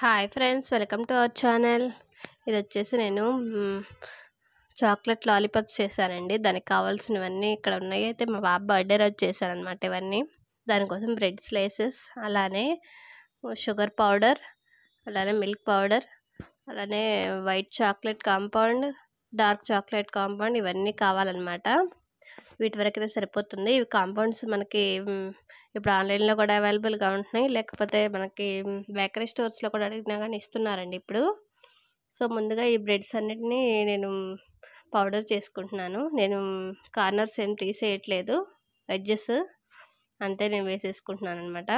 Hi friends, welcome to our channel. ఇది వచ్చేసి నేను చాక్లెట్ లాలీపాప్స్ చేశానండి. దానికి కావాల్సినవన్నీ ఇక్కడ ఉన్నాయి. అయితే మా బాబు బర్త్డే రోజు చేశానమాట ఇవన్నీ. దానికోసం బ్రెడ్ స్లైసెస్, అలానే షుగర్ పౌడర్, అలానే మిల్క్ పౌడర్, అలానే white chocolate compound, dark chocolate compound ఇవన్నీ కావాలన్నమాట. వీటి వరకైతే సరిపోతుంది. ఇవి కాంపౌండ్స్ మనకి ఇప్పుడు ఆన్లైన్లో కూడా అవైలబుల్గా ఉంటున్నాయి, లేకపోతే మనకి బేకరీ స్టోర్స్లో కూడా అడిగినా కానీ ఇస్తున్నారండి ఇప్పుడు. సో ముందుగా ఈ బ్రెడ్స్ అన్నిటినీ నేను పౌడర్ చేసుకుంటున్నాను. నేను కార్నర్స్ ఏం తీసేయట్లేదు, ఎడ్జెస్ అంతే నేను వేసేసుకుంటున్నాను అనమాట.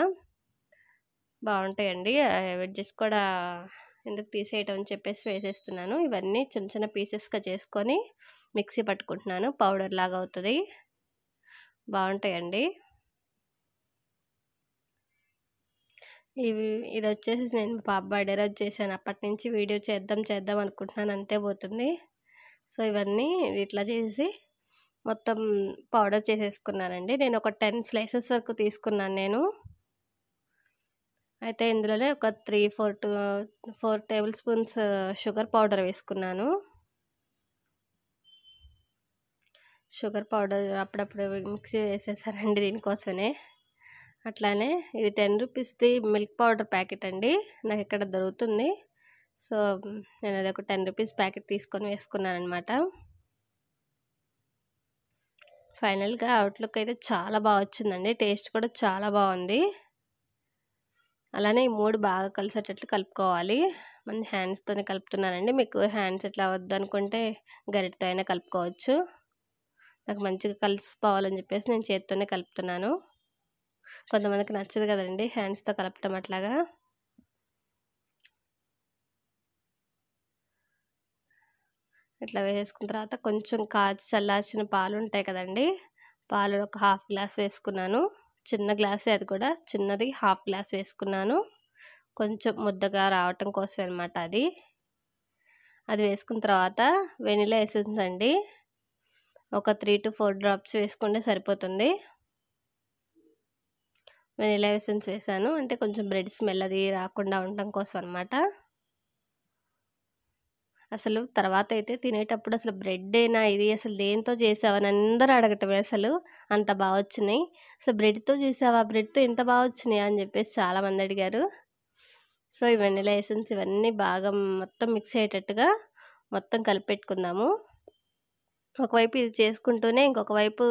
బాగుంటాయండి ఎడ్జెస్ కూడా, ఎందుకు తీసేయటం అని చెప్పేసి వేసేస్తున్నాను. ఇవన్నీ చిన్న చిన్న పీసెస్గా చేసుకొని మిక్సీ పట్టుకుంటున్నాను. పౌడర్ లాగా అవుతుంది, బాగుంటాయండి. ఇది వచ్చేసి నేను పాప బర్త్డే రోజు చేశాను. అప్పటి నుంచి వీడియో చేద్దాం అనుకుంటున్నాను, అంతే పోతుంది. సో ఇవన్నీ ఇట్లా చేసి మొత్తం పౌడర్ చేసేసుకున్నానండి. నేను ఒక 10 స్లైసెస్ వరకు తీసుకున్నాను నేను. అయితే ఇందులోనే ఒక 4 టేబుల్ స్పూన్స్ షుగర్ పౌడర్ వేసుకున్నాను. షుగర్ పౌడర్ అప్పుడప్పుడు మిక్సీ వేసేసానండి దీనికోసమే. అట్లానే ఇది 10 రూపీస్ది మిల్క్ పౌడర్ ప్యాకెట్ అండి, నాకు ఇక్కడ దొరుకుతుంది. సో నేను అది ఒక 10 రూపీస్ ప్యాకెట్ తీసుకొని వేసుకున్నాను అనమాట. ఫైనల్గా అవుట్లుక్ అయితే చాలా బాగా వచ్చిందండి, టేస్ట్ కూడా చాలా బాగుంది. అలానే ఈ 3 బాగా కలిసేటట్లు కలుపుకోవాలి. మన హ్యాండ్స్తోనే కలుపుతున్నానండి. మీకు హ్యాండ్స్ ఎట్లా వద్దనుకుంటే గరిటెతో అయినా కలుపుకోవచ్చు. నాకు మంచిగా కలిసిపోవాలని చెప్పేసి నేను చేత్తోనే కలుపుతున్నాను. కొంతమందికి నచ్చదు కదండి హ్యాండ్స్తో కలపటం అట్లాగా. ఇట్లా వేసుకున్న తర్వాత కొంచెం కాచి చల్లార్చిన పాలు ఉంటాయి కదండి, పాలు ఒక 1/2 గ్లాస్ వేసుకున్నాను. చిన్న గ్లాసే, అది కూడా చిన్నది 1/2 గ్లాస్ వేసుకున్నాను. కొంచెం ముద్దగా రావటం కోసం అనమాట అది వేసుకున్న తర్వాత వెనిలా ఎసెన్స్ అండి, ఒక 3 to 4 డ్రాప్స్ వేసుకుంటే సరిపోతుంది. వెనిలా ఎసెన్స్ వేసాను అంటే కొంచెం బ్రెడ్ స్మెల్ అది రాకుండా ఉండటం కోసం అనమాట. అసలు తర్వాత అయితే తినేటప్పుడు అసలు బ్రెడ్డేనా ఇది, అసలు దేంతో చేసావని అందరూ అడగటమే, అసలు అంత బాగా వచ్చినాయి. అసలు బ్రెడ్తో చేసావా, బ్రెడ్తో ఎంత బాగా వచ్చినాయి అని చెప్పేసి చాలామంది అడిగారు. సో ఈ వెనిలా ఎసెన్స్ ఇవన్నీ బాగా మొత్తం మిక్స్ అయ్యేటట్టుగా మొత్తం కలిపెట్టుకుందాము. ఒకవైపు ఇది చేసుకుంటూనే ఇంకొక వైపు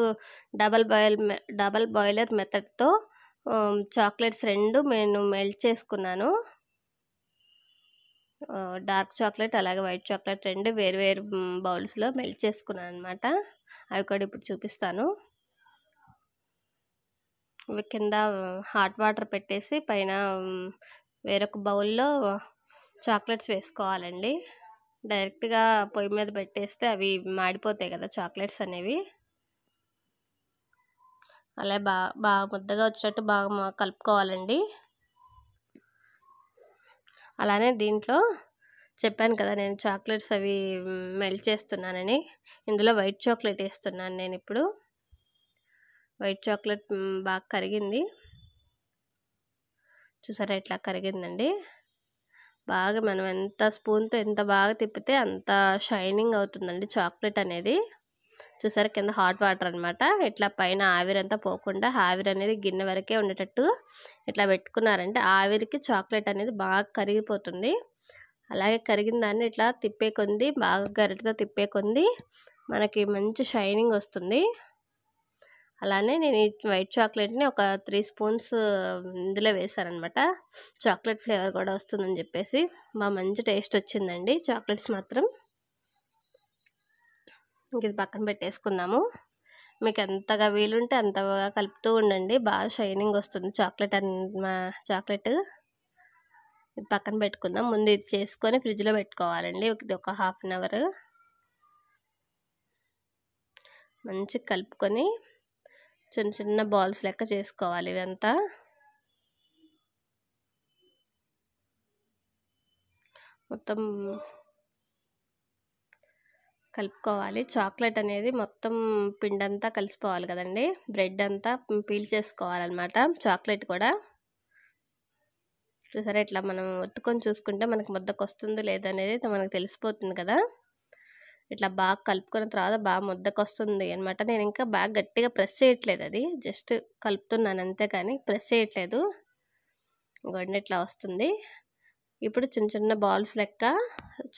డబల్ బాయిలర్ మెథడ్తో చాక్లెట్స్ 2 నేను మెల్ట్ చేసుకున్నాను. డార్క్ చాక్లెట్ అలాగే వైట్ చాక్లెట్ 2 వేరు బౌల్స్లో మెల్ట్ చేసుకున్నాను అనమాట. అవి కూడా ఇప్పుడు చూపిస్తాను. ఇవి కింద హాట్ వాటర్ పెట్టేసి పైన వేరొక బౌల్లో చాక్లెట్స్ వేసుకోవాలండి. డైరెక్ట్గా పొయ్యి మీద పెట్టేస్తే అవి మాడిపోతాయి కదా చాక్లెట్స్ అనేవి. అలా బాగా ముద్దగా వచ్చేటట్టు బాగా కలుపుకోవాలండి. అలానే దీంట్లో చెప్పాను కదా నేను చాక్లెట్స్ అవి మెల్ట్ చేస్తున్నానని, ఇందులో వైట్ చాక్లెట్ వేస్తున్నాను నేను ఇప్పుడు. వైట్ చాక్లెట్ బాగా కరిగింది, చూసారా ఎట్లా కరిగిందండి. బాగా మనం ఎంత స్పూన్తో ఎంత బాగా తిప్పితే అంత షైనింగ్ అవుతుందండి చాక్లెట్ అనేది. చూసారా కింద హాట్ వాటర్ అనమాట, ఇట్లా పైన ఆవిరంతా పోకుండా ఆవిరి అనేది గిన్నె వరకే ఉండేటట్టు ఇట్లా పెట్టుకున్నారంటే ఆవిరికి చాక్లెట్ అనేది బాగా కరిగిపోతుంది. అలాగే కరిగిన దాన్ని ఇట్లా తిప్పే కొంది, బాగా గరిటెతో తిప్పే కొంది మనకి మంచి షైనింగ్ వస్తుంది. అలానే నేను ఈ వైట్ చాక్లెట్ని ఒక 3 స్పూన్స్ ఇందులో వేసాను అనమాట, చాక్లెట్ ఫ్లేవర్ కూడా వస్తుందని చెప్పేసి. బాగా మంచి టేస్ట్ వచ్చిందండి చాక్లెట్స్ మాత్రం. ఇంక ఇది పక్కన పెట్టేసుకుందాము. మీకు ఎంతగా వీలుంటే అంతగా కలుపుతూ ఉండండి, బాగా షైనింగ్ వస్తుంది చాక్లెట్. ఇది పక్కన పెట్టుకుందాం. ముందు ఇది చేసుకొని ఫ్రిడ్జ్లో పెట్టుకోవాలండి, ఇది ఒక 1/2 అవర్. మంచిగా కలుపుకొని చిన్న చిన్న బాల్స్ లెక్క చేసుకోవాలి. ఇదంతా మొత్తం కలుపుకోవాలి. చాక్లెట్ అనేది మొత్తం పిండంతా కలిసిపోవాలి కదండి, బ్రెడ్ అంతా పీల్ చేసుకోవాలన్నమాట చాక్లెట్ కూడా. చూసారా ఇట్లా మనం ఒత్తుకొని చూసుకుంటే మనకు ముద్దకొస్తుందో లేదనేది మనకు తెలిసిపోతుంది కదా. ఇట్లా బాగా కలుపుకున్న తర్వాత బాగా ముద్దకొస్తుంది అనమాట. నేను ఇంకా బాగా గట్టిగా ప్రెస్ చేయట్లేదు, అది జస్ట్ కలుపుతున్నాను అంతే కానీ ప్రెస్ చేయట్లేదు. ఇంకోండి ఇట్లా వస్తుంది. ఇప్పుడు చిన్న చిన్న బాల్స్ లెక్క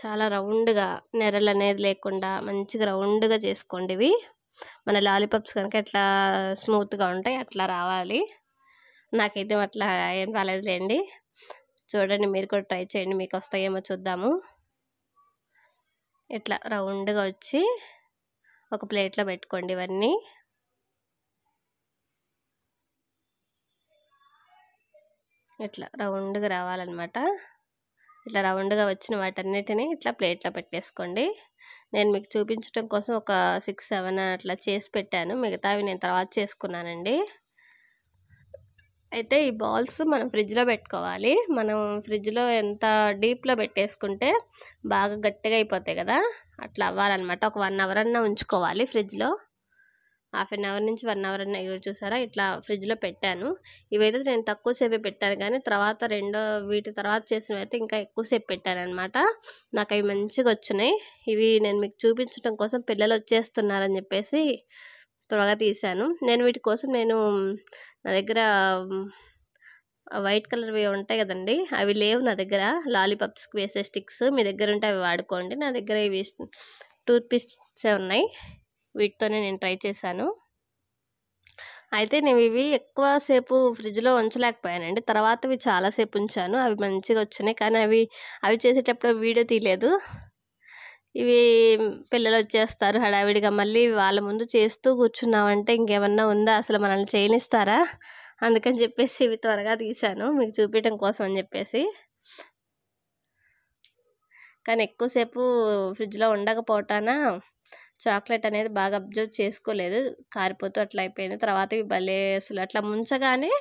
చాలా రౌండ్గా నెరలు అనేది లేకుండా మంచిగా రౌండ్గా చేసుకోండి. ఇవి మన లాలీపాప్స్ కనుక ఎట్లా స్మూత్గా ఉంటాయి అట్లా రావాలి. నాకైతే అట్లా ఏం రాలేదులేండి. చూడండి మీరు కూడా ట్రై చేయండి, మీకు వస్తాయేమో చూద్దాము. ఇట్లా రౌండ్గా వచ్చి ఒక ప్లేట్లో పెట్టుకోండి. ఇవన్నీ ఇట్లా రౌండ్గా రావాలన్నమాట. ఇట్లా రౌండ్గా వచ్చిన వాటన్నిటిని ఇట్లా ప్లేట్లో పెట్టేసుకోండి. నేను మీకు చూపించడం కోసం ఒక 6-7 అట్లా చేసి పెట్టాను, మిగతావి నేను తర్వాత చేసుకున్నానండి. అయితే ఈ బాల్స్ మనం ఫ్రిడ్జ్లో పెట్టుకోవాలి. మనం ఫ్రిడ్జ్లో ఎంత డీప్లో పెట్టేసుకుంటే బాగా గట్టిగా అయిపోతాయి కదా, అట్లా అవ్వాలన్నమాట. ఒక 1 అవర్ అన్నా ఉంచుకోవాలి ఫ్రిడ్జ్లో. 1/2 అవర్ నుంచి 1 అవర్ అన్న. ఇవి చూసారా ఇట్లా ఫ్రిడ్జ్లో పెట్టాను. ఇవైతే నేను తక్కువ సేపే పెట్టాను, కానీ తర్వాత వీటి తర్వాత చేసినవి అయితే ఇంకా ఎక్కువసేపు పెట్టాను అనమాట. నాకు అవి మంచిగా వచ్చినాయి. ఇవి నేను మీకు చూపించడం కోసం పిల్లలు వచ్చేస్తున్నారని చెప్పేసి త్వరగా తీశాను. వీటి కోసం నా దగ్గర వైట్ కలర్వి ఉంటాయి కదండి, అవి లేవు నా దగ్గర. లాలీపాప్స్కి వేసే స్టిక్స్ మీ దగ్గర ఉంటే అవి వాడుకోండి. నా దగ్గర ఇవి టూత్పిక్సే ఉన్నాయి, వీటితోనే నేను ట్రై చేశాను. అయితే నేను ఇవి ఎక్కువసేపు ఫ్రిడ్జ్లో ఉంచలేకపోయానండి. తర్వాతవి చాలాసేపు ఉంచాను, అవి మంచిగా వచ్చినాయి. కానీ అవి చేసేటప్పుడు వీడియో తీయలేదు. ఇవి పిల్లలు వచ్చేస్తారు హడావిడిగా, మళ్ళీ వాళ్ళ ముందు చేస్తూ కూర్చున్నామంటే ఇంకేమన్నా ఉందా, అసలు మనల్ని చేయనిస్తారా? అందుకని చెప్పేసి ఇవి త్వరగా తీశాను మీకు చూపించడం కోసం అని చెప్పేసి. కానీ ఎక్కువసేపు ఫ్రిడ్జ్లో ఉండకపోవటాన చాక్లెట్ అనేది బాగా అబ్జర్వ్ చేసుకోలేదు, కారిపోతూ అట్లా అయిపోయింది. తర్వాత ఇవి భలే అసలు అట్లా ముంచగానే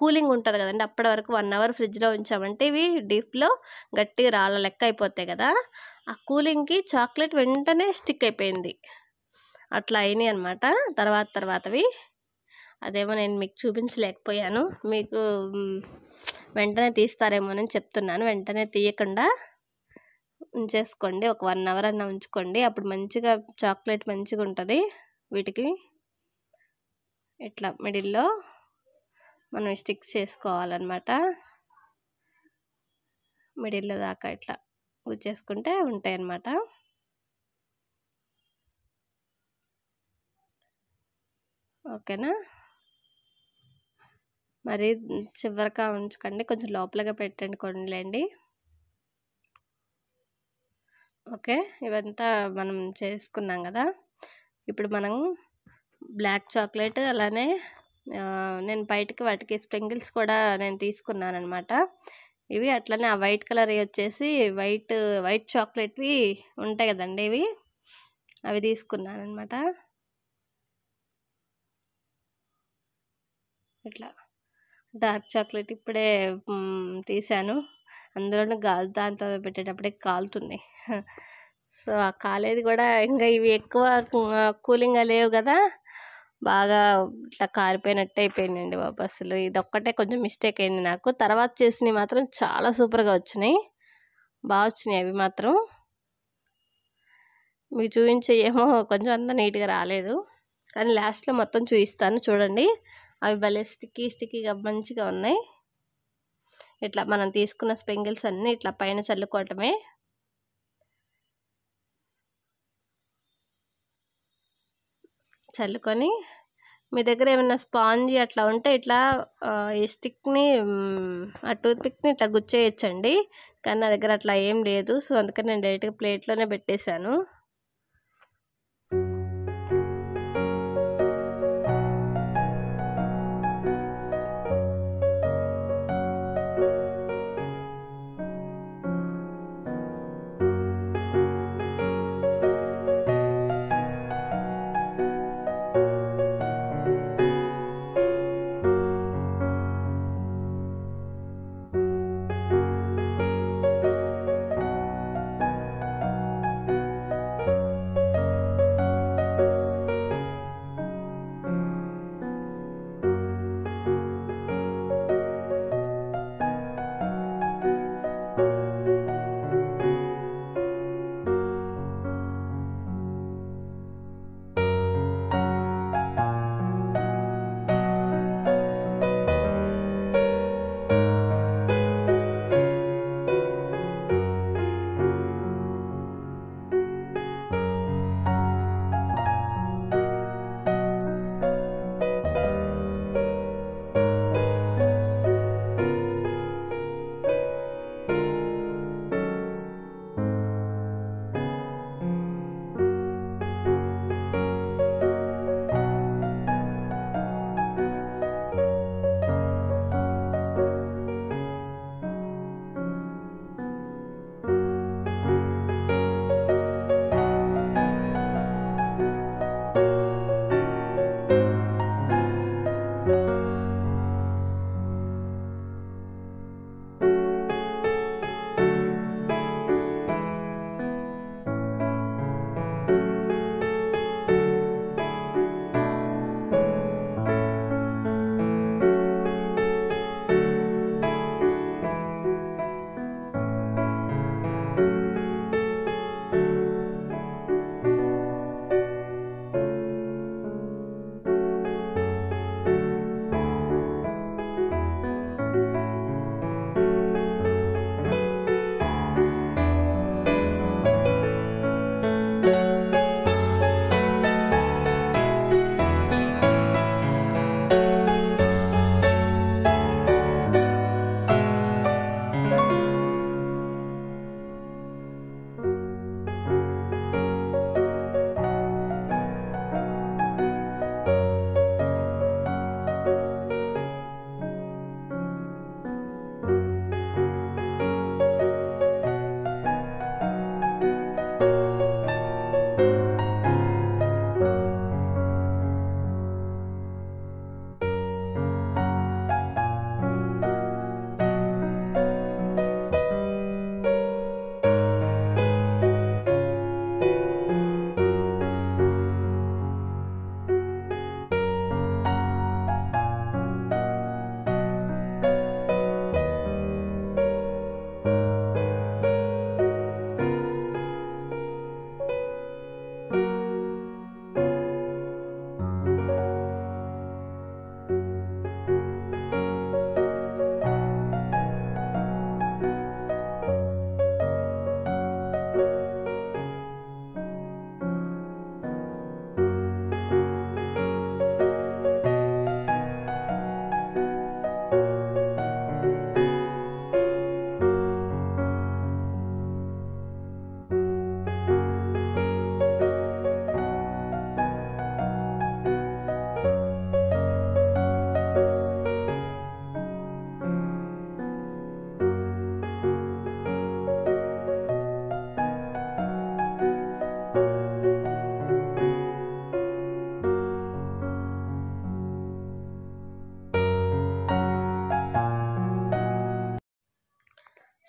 కూలింగ్ ఉంటుంది కదండి, అప్పటి వరకు 1 అవర్ ఫ్రిడ్జ్లో ఉంచామంటే ఇవి డీప్లో గట్టిగా రాళ్ళ లెక్క అయిపోతాయి కదా. ఆ కూలింగ్కి చాక్లెట్ వెంటనే స్టిక్ అయిపోయింది, అట్లా అయినాయి అనమాట. తర్వాతవి అదేమో నేను మీకు చూపించలేకపోయాను. మీకు వెంటనే తీస్తారేమోనని చెప్తున్నాను. వెంటనే తీయకుండా ఉంచేసుకోండి, ఒక 1 అవర్ అన్న ఉంచుకోండి, అప్పుడు మంచిగా చాక్లెట్ మంచిగా ఉంటుంది. వీటికి ఇట్లా మిడిల్లో మనం స్టిక్ చేసుకోవాలన్నమాట. మిడిల్లో దాకా ఇట్లా గుచ్చేసుకుంటే ఉంటాయి అన్నమాట. ఓకేనా, మరి చివరిగా ఉంచకండి, కొంచెం లోపలగా పెట్టండి కొనలేండి. ఓకే, ఇవంతా మనం చేసుకున్నాం కదా. ఇప్పుడు మనం బ్లాక్ చాక్లెట్ అలానే నేను బయటకి వాటికి స్ప్రింగిల్స్ కూడా నేను తీసుకున్నాను అనమాట. ఇవి అట్లనే ఆ వైట్ కలర్ వచ్చేసి వైట్ చాక్లెట్వి ఉంటాయి కదండి, అవి తీసుకున్నాను అనమాట. ఇట్లా డార్క్ చాక్లెట్ ఇప్పుడే తీసాను, అందులోనే దాంతో పెట్టేటప్పుడే కాలుతుంది. సో ఆ కాలేది కూడా ఇంకా ఇవి ఎక్కువ కూలింగ్గా లేవు కదా, బాగా ఇట్లా కారిపోయినట్టు అయిపోయిందండి బాబు. అసలు ఇదొక్కటే కొంచెం మిస్టేక్ అయింది నాకు. తర్వాత చేసినవి మాత్రం చాలా సూపర్గా వచ్చినాయి, బాగా వచ్చినాయి అవి మాత్రం. మీకు చూపించేయేమో కొంచెం అంతా నీట్గా రాలేదు, కానీ లాస్ట్లో మొత్తం చూపిస్తాను చూడండి. అవి భలే స్టిక్కీగా మంచిగా ఉన్నాయి. ఇట్లా మనం తీసుకున్న స్ప్రింగిల్స్ అన్నీ ఇట్లా పైన చల్లుకోవటమే. చల్లుకొని మీ దగ్గర ఏమైనా స్పాంజీ అట్లా ఉంటే ఇట్లా ఈ స్టిక్ని ఆ టూత్పిక్ని ఇట్లా గుచ్చేయచ్చండి, కానీ నా దగ్గర అట్లా ఏం లేదు. సో అందుకని నేను డైరెక్ట్గా ప్లేట్లోనే పెట్టేశాను.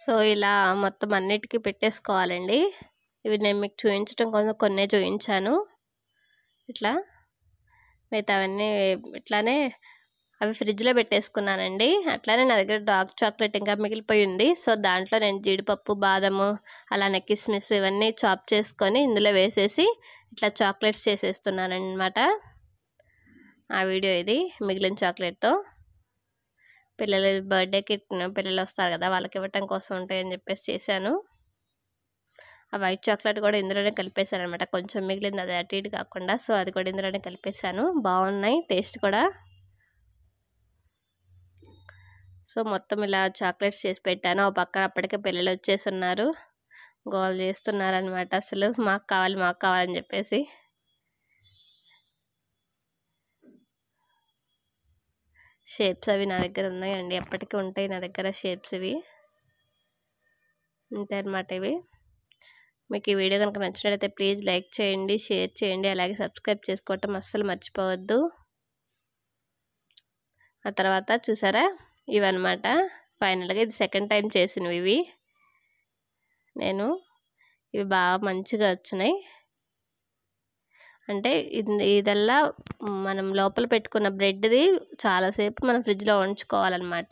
సో ఇలా మొత్తం అన్నిటికీ పెట్టేసుకోవాలండి. ఇవి నేను మీకు చూపించడం కోసం కొన్నే చూపించాను. ఇట్లా మిగతావన్నీ ఇట్లానే అవి ఫ్రిడ్జ్లో పెట్టేసుకున్నానండి. అట్లానే నా దగ్గర డార్క్ చాక్లెట్ ఇంకా మిగిలిపోయి ఉంది. సో దాంట్లో నేను జీడిపప్పు, బాదము, అలానే కిస్మిస్ ఇవన్నీ చాప్ చేసుకొని ఇందులో వేసేసి ఇట్లా చాక్లెట్స్ చేసేస్తున్నానమాట. ఆ వీడియో ఇది మిగిలిన చాక్లెట్తో. పిల్లల బర్త్డేకి పిల్లలు వస్తారు కదా, వాళ్ళకి ఇవ్వటం కోసం ఉంటాయని చెప్పేసి చేశాను. ఆ వైట్ చాక్లెట్ కూడా ఇందులోనే కలిపేశాను అనమాట. కొంచెం మిగిలింది, అది అటు ఇటు కాకుండా. సో అది కూడా ఇందులోనే కలిపేశాను. బాగున్నాయి టేస్ట్ కూడా. సో మొత్తం ఇలా చాక్లెట్స్ చేసి పెట్టాను. ఒక పక్కన అప్పటికే పిల్లలు వచ్చేసి ఉన్నారు, గోల్ చేస్తున్నారు అనమాట. అసలు మాకు కావాలని చెప్పేసి. షేప్స్ అవి నా దగ్గర ఉన్నాయండి, ఎప్పటికీ ఉంటాయి నా దగ్గర షేప్స్ ఇవి. అంతే అనమాట ఇవి. మీకు ఈ వీడియో కనుక నచ్చినట్లయితే ప్లీజ్ లైక్ చేయండి, షేర్ చేయండి, అలాగే సబ్స్క్రైబ్ చేసుకోవటం అస్సలు మర్చిపోవద్దు. ఆ తర్వాత చూసారా, ఇవన్నమాట ఫైనల్గా. ఇది సెకండ్ టైం చేసినవి ఇవి నేను. ఇవి బాగా మంచిగా వచ్చినాయి. అంటే ఇదల్లా మనం లోపల పెట్టుకున్న బ్రెడ్ది చాలాసేపు మనం ఫ్రిడ్జ్లో ఉంచుకోవాలన్నమాట.